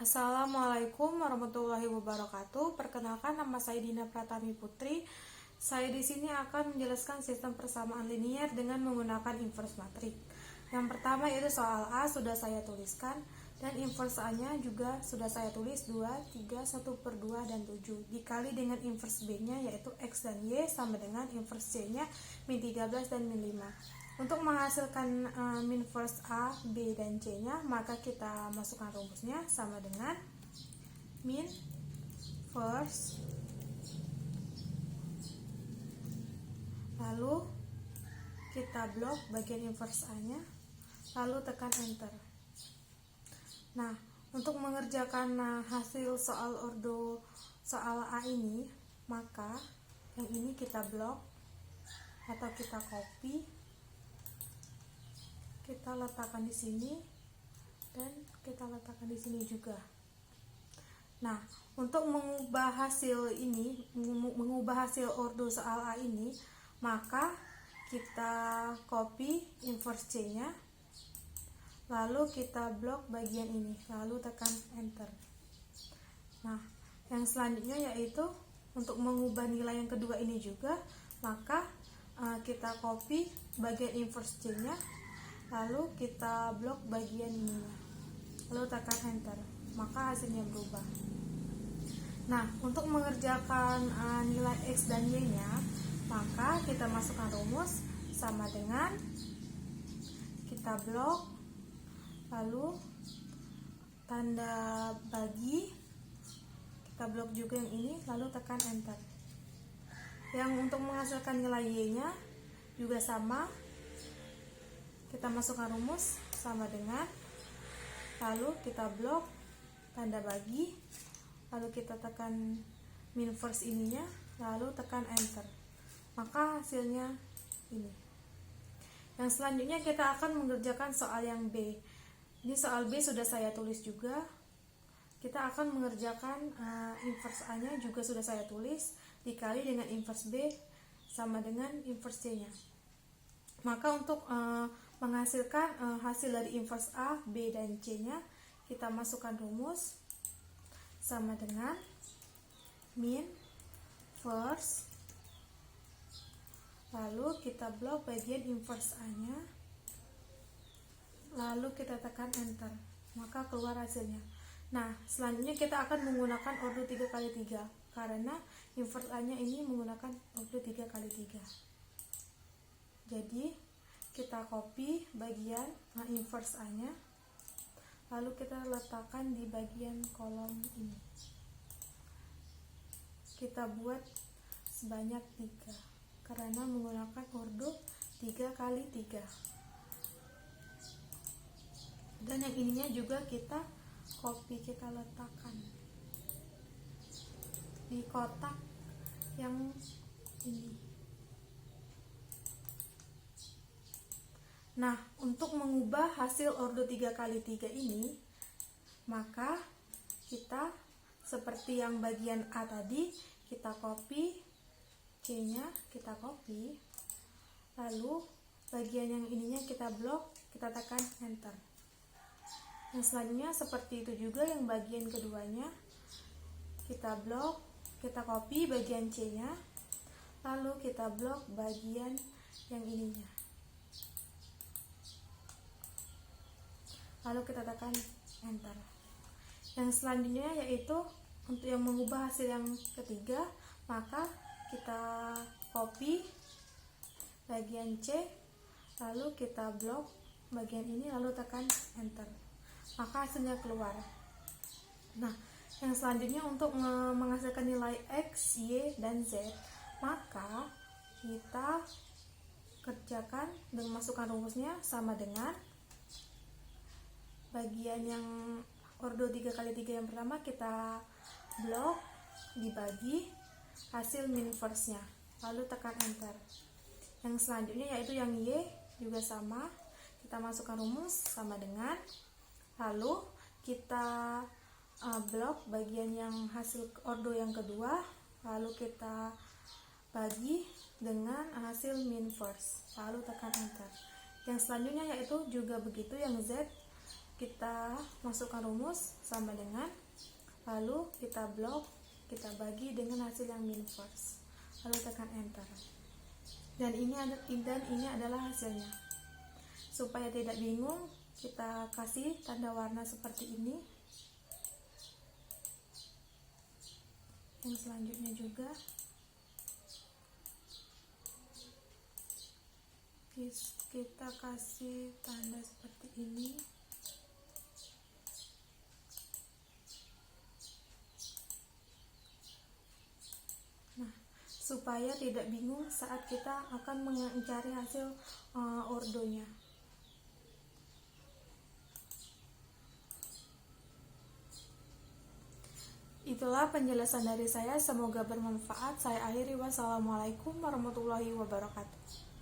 Assalamualaikum warahmatullahi wabarakatuh. Perkenalkan, nama saya Dina Pratami Putri. Saya di sini akan menjelaskan sistem persamaan linier dengan menggunakan inverse matrik. Yang pertama yaitu soal A sudah saya tuliskan, dan inverse A-nya juga sudah saya tulis 2, 3, 1/2, dan 7 dikali dengan inverse B-nya yaitu X dan Y sama dengan inverse C-nya min 13 dan min 5. Untuk menghasilkan min first A, B, dan C-nya, maka kita masukkan rumusnya sama dengan min first, lalu kita blok bagian inverse A-nya, lalu tekan enter. Nah, untuk mengerjakan hasil soal ordo soal A ini, maka yang ini kita blok atau kita copy, kita letakkan di sini dan kita letakkan di sini juga. Nah, untuk mengubah hasil ini, mengubah hasil ordo soal A ini, maka kita copy inverse C-nya, lalu kita blok bagian ini, lalu tekan enter. Nah, yang selanjutnya yaitu untuk mengubah nilai yang kedua ini juga, maka kita copy bagian inverse C-nya, lalu kita blok bagian ini, lalu tekan enter, maka hasilnya berubah. Nah, untuk mengerjakan nilai X dan Y nya, maka kita masukkan rumus sama dengan kita blok, lalu tanda bagi, kita blok juga yang ini, lalu tekan enter. Yang untuk menghasilkan nilai Y nya juga sama, kita masukkan rumus sama dengan, lalu kita blok tanda bagi, lalu kita tekan min first ininya, lalu tekan enter, maka hasilnya ini. Yang selanjutnya kita akan mengerjakan soal yang B. Ini soal B sudah saya tulis juga. Kita akan mengerjakan inverse A nya juga sudah saya tulis, dikali dengan inverse B sama dengan inverse C nya. Maka untuk menghasilkan hasil dari inverse A, B, dan C nya, kita masukkan rumus sama dengan min first, lalu kita blok bagian inverse A nya, lalu kita tekan enter, maka keluar hasilnya. Nah, selanjutnya kita akan menggunakan ordo 3x3 karena inverse A nya ini menggunakan ordo 3x3. Jadi kita copy bagian inverse A nya, lalu kita letakkan di bagian kolom ini, kita buat sebanyak 3 karena menggunakan ordo 3x3. Dan yang ininya juga kita copy, kita letakkan di kotak yang ini. Nah, untuk mengubah hasil ordo 3x3 ini, maka kita seperti yang bagian A tadi, kita copy C-nya, kita copy, lalu bagian yang ininya kita blok, kita tekan enter. Yang selanjutnya seperti itu juga yang bagian keduanya, kita blok, kita copy bagian C-nya, lalu kita blok bagian yang ininya, lalu kita tekan enter. Yang selanjutnya yaitu untuk yang mengubah hasil yang ketiga, maka kita copy bagian C, lalu kita blok bagian ini, lalu tekan enter, maka hasilnya keluar. Nah, yang selanjutnya untuk menghasilkan nilai X, Y, dan Z, maka kita kerjakan dengan masukkan rumusnya sama dengan bagian yang ordo 3x3 yang pertama, kita blok dibagi hasil min first nya, lalu tekan enter. Yang selanjutnya yaitu yang Y juga sama, kita masukkan rumus sama dengan, lalu kita blok bagian yang hasil ordo yang kedua, lalu kita bagi dengan hasil min first, lalu tekan enter. Yang selanjutnya yaitu juga begitu, yang Z kita masukkan rumus sama dengan, lalu kita blok, kita bagi dengan hasil yang min first, lalu tekan enter. Dan ini adalah hasilnya. Supaya tidak bingung, kita kasih tanda warna seperti ini. Yang selanjutnya juga kita kasih tanda seperti ini. Nah, supaya tidak bingung saat kita akan mencari hasil ordonya. Itulah penjelasan dari saya, semoga bermanfaat. Saya akhiri, wassalamualaikum warahmatullahi wabarakatuh.